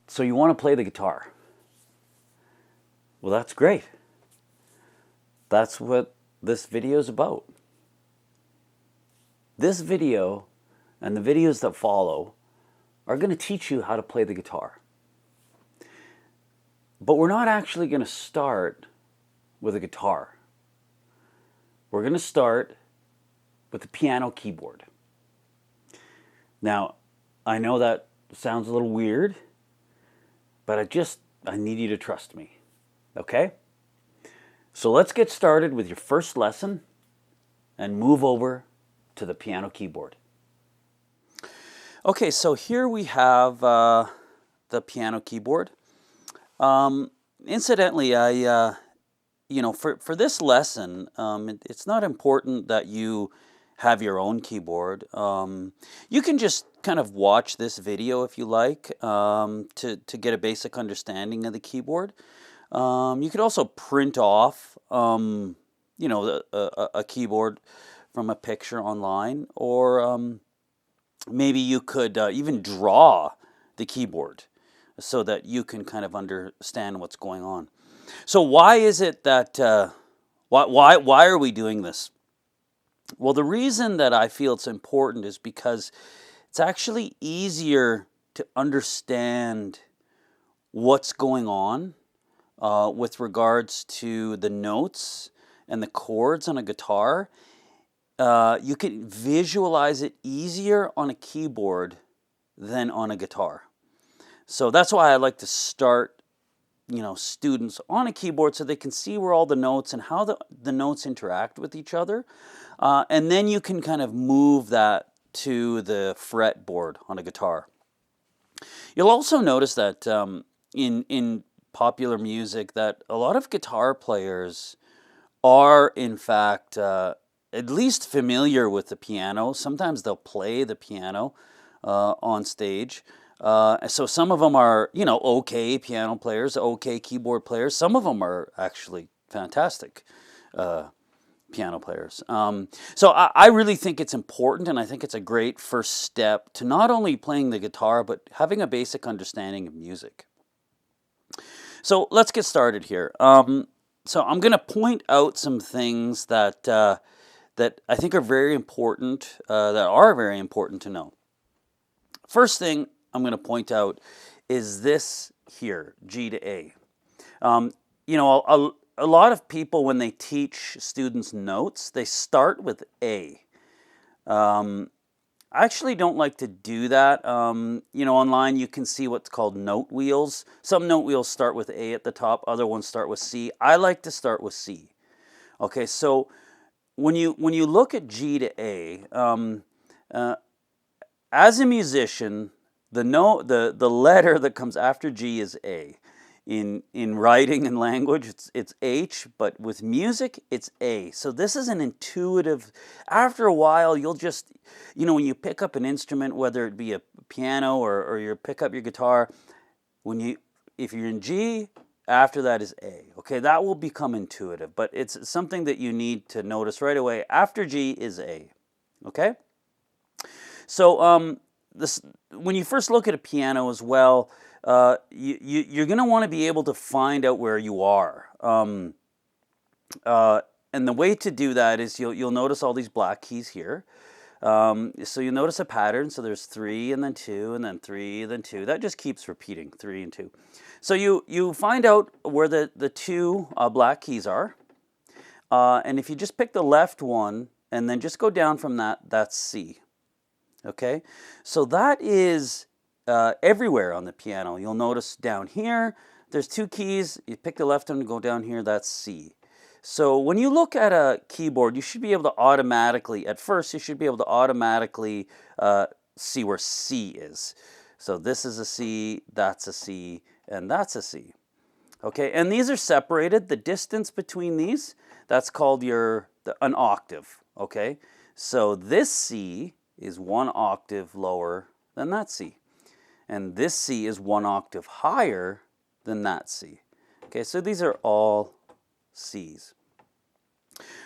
So you want to play the guitar. Well, that's great. That's what this video is about. This video and the videos that follow are going to teach you how to play the guitar. But we're not actually going to start with a guitar. We're going to start with the piano keyboard. Now, I know that sounds a little weird, but I need you to trust me. Okay? So let's get started with your first lesson and move over to the piano keyboard. Okay, so here we have the piano keyboard. Incidentally, for this lesson, it's not important that you have your own keyboard. You can just kind of watch this video if you like to get a basic understanding of the keyboard. You could also print off, a keyboard from a picture online, or maybe you could even draw the keyboard so that you can kind of understand what's going on. So why is it that why are we doing this? Well, the reason that I feel it's important is because it's actually easier to understand what's going on with regards to the notes and the chords on a guitar. You can visualize it easier on a keyboard than on a guitar. So that's why I like to start students on a keyboard so they can see where all the notes and how the notes interact with each other. And then you can kind of move that to the fretboard on a guitar. You'll also notice that in popular music that a lot of guitar players are in fact at least familiar with the piano. Sometimes they'll play the piano on stage. So some of them are, okay piano players, okay keyboard players. Some of them are actually fantastic piano players. So I really think it's important, and I think it's a great first step to not only playing the guitar, but having a basic understanding of music. So let's get started here. So I'm going to point out some things that that I think are very important, to know. First thing I'm going to point out is this here, G to A. A lot of people, when they teach students notes, they start with A. I actually don't like to do that. Online you can see what's called note wheels. Some note wheels start with A at the top, other ones start with C. I like to start with C. Okay, so when you look at G to A, as a musician, the letter that comes after G is A. In writing and language, it's H, but with music, it's A. So this is an intuitive. After a while, you'll just, when you pick up an instrument, whether it be a piano or you pick up your guitar, if you're in G, after that is A. Okay, that will become intuitive, but it's something that you need to notice right away. After G is A. Okay, so when you first look at a piano as well, you're going to want to be able to find out where you are. And the way to do that is you'll notice all these black keys here. So you'll notice a pattern. So there's 3 and then 2 and then 3 and then 2. That just keeps repeating, 3 and 2. So you find out where the 2 black keys are. And if you just pick the left one and then just go down from that, that's C. Okay, so that is everywhere on the piano. You'll notice down here, there's 2 keys. You pick the left one and go down here, that's C. So when you look at a keyboard, you should be able to automatically, at first, you should be able to automatically see where C is. So this is a C, that's a C, and that's a C. Okay, and these are separated. The distance between these, that's called an octave. Okay, so this C is 1 octave lower than that C. And this C is 1 octave higher than that C. Okay, so these are all C's.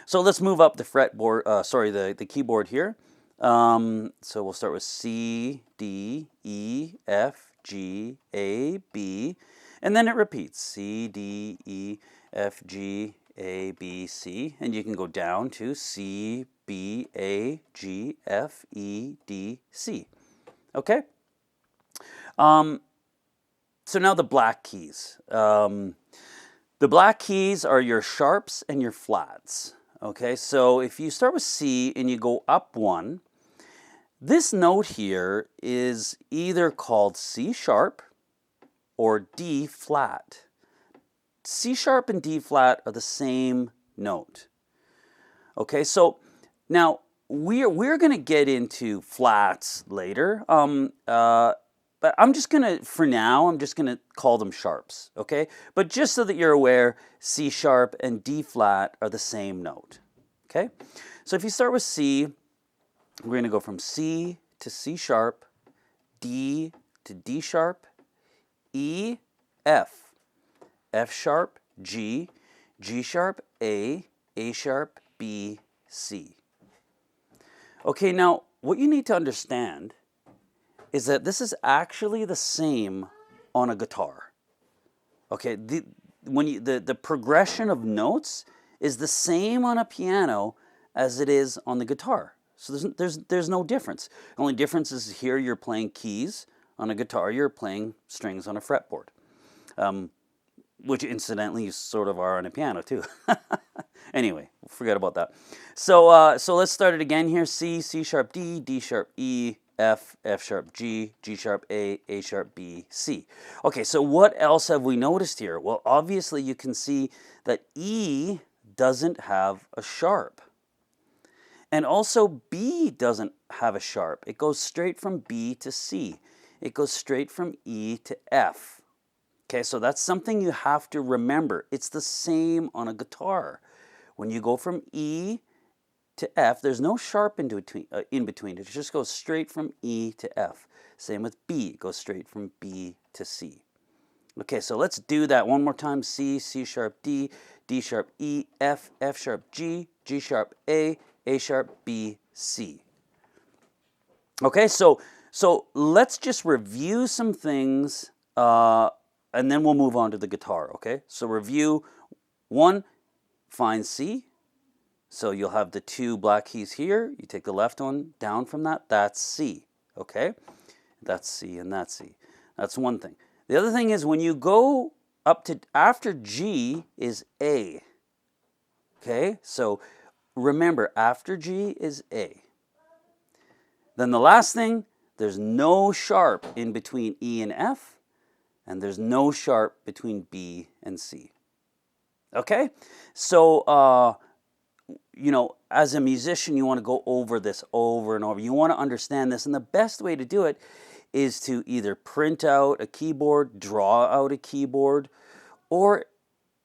So let's move up the fretboard, the keyboard here. So we'll start with C, D, E, F, G, A, B, and then it repeats C, D, E, F, G, A, B, C, and you can go down to C, B, A, G, F, E, D, C. Okay? So now the black keys. The black keys are your sharps and your flats. Okay, so if you start with C and you go up one, this note here is either called C sharp or D flat. C sharp and D flat are the same note. Okay, so now we're going to get into flats later. But I'm just going to, for now, I'm just going to call them sharps, okay? But just so that you're aware, C sharp and D flat are the same note, okay? So if you start with C, we're going to go from C to C sharp, D to D sharp, E, F, F sharp, G, G sharp, A sharp, B, C. Okay, now what you need to understand is that this is actually the same on a guitar. Okay, the progression of notes is the same on a piano as it is on the guitar. So there's no difference. The only difference is here you're playing keys. On a guitar, you're playing strings on a fretboard. Which incidentally you sort of are on a piano too. Anyway, forget about that. So let's start it again here. C, C sharp, D, D sharp, E, F, F sharp, G, G sharp, A sharp, B, C. Okay, so what else have we noticed here? Well, obviously you can see that E doesn't have a sharp. And also B doesn't have a sharp. It goes straight from B to C. It goes straight from E to F. Okay, so that's something you have to remember. It's the same on a guitar. When you go from E to F, there's no sharp in between. It just goes straight from E to F. Same with B, it goes straight from B to C. Okay, so let's do that one more time. C, C sharp, D, D sharp, E, F, F sharp, G, G sharp, A sharp, B, C. Okay, so let's just review some things, and then we'll move on to the guitar, okay? So review one, find C. So you'll have the two black keys here. You take the left one down from that. That's C, okay? That's C and that's C. That's one thing. The other thing is when you go up to after G is A, okay? So remember, after G is A. Then the last thing, there's no sharp in between E and F, and there's no sharp between B and C. Okay? So, you know, as a musician, you want to go over this over and over. You want to understand this, and the best way to do it is to either print out a keyboard, draw out a keyboard, or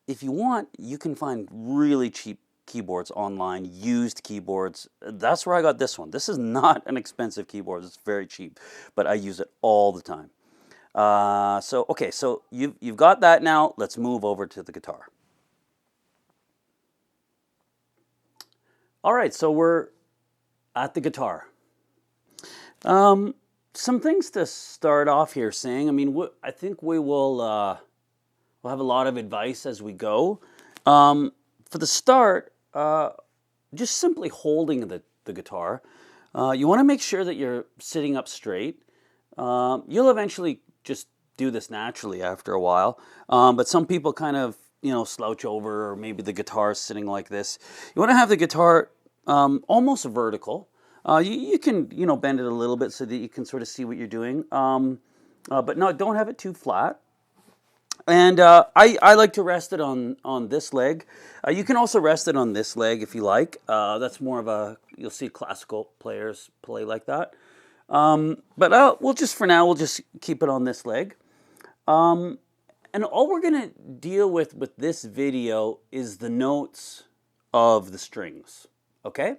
if you want, you can find really cheap keyboards online, used keyboards. That's where I got this one. This is not an expensive keyboard. It's very cheap, but I use it all the time. Okay, so you've got that now. Let's move over to the guitar. All right, so we're at the guitar. Some things to start off here saying. I mean, I think we will we'll have a lot of advice as we go. For the start, just simply holding the guitar. You want to make sure that you're sitting up straight. You'll eventually just do this naturally after a while, but some people kind of, you know, slouch over, or maybe the guitar is sitting like this. You want to have the guitar almost vertical. You can, you know, bend it a little bit so that you can sort of see what you're doing, but no, don't have it too flat. And I like to rest it on this leg. You can also rest it on this leg if you like. That's more of a, you'll see classical players play like that. But we'll just, for now, we'll just keep it on this leg. And all we're going to deal with this video is the notes of the strings, okay?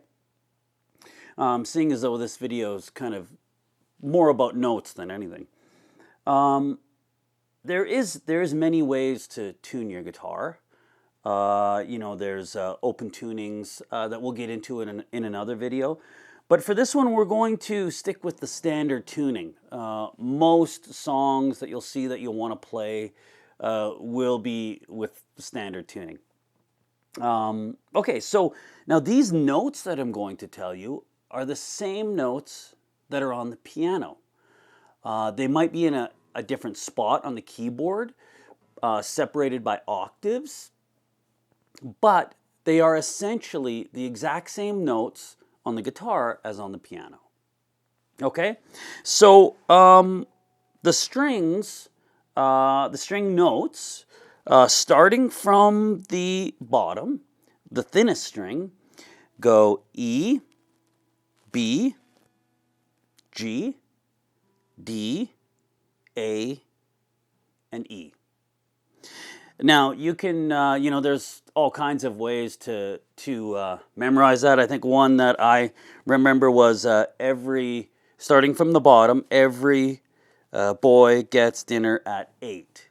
Seeing as though this video is kind of more about notes than anything. There is many ways to tune your guitar. You know, there's open tunings that we'll get into in another video. But for this one, we're going to stick with the standard tuning. Most songs that you'll see that you'll want to play will be with the standard tuning. Okay, so now these notes that I'm going to tell you are the same notes that are on the piano. They might be in a different spot on the keyboard, separated by octaves, but they are essentially the exact same notes on the guitar as on the piano. Okay, so the strings, the string notes, starting from the bottom, the thinnest string, go E, B, G, D, A, and E. Now you can, there's all kinds of ways to memorize that. I think one that I remember was starting from the bottom, every boy gets dinner at 8.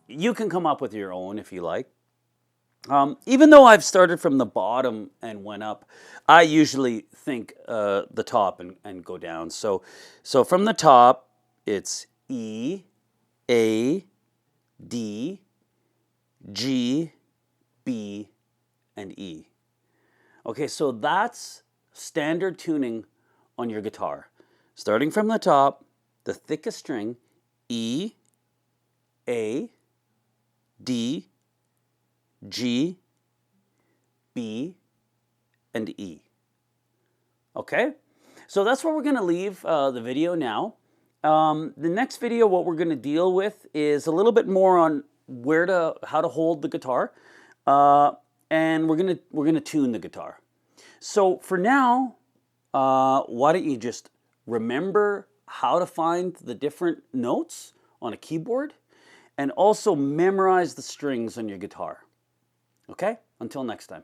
You can come up with your own if you like. Even though I've started from the bottom and went up, I usually think the top and go down. So from the top, it's E, A, D, G, B, and E. Okay, so that's standard tuning on your guitar. Starting from the top, the thickest string, E, A, D, G, B, and E. Okay, so that's where we're going to leave the video now. The next video, what we're going to deal with is a little bit more on how to hold the guitar, and we're gonna tune the guitar. So for now, why don't you just remember how to find the different notes on a keyboard, and also memorize the strings on your guitar. Okay? Until next time.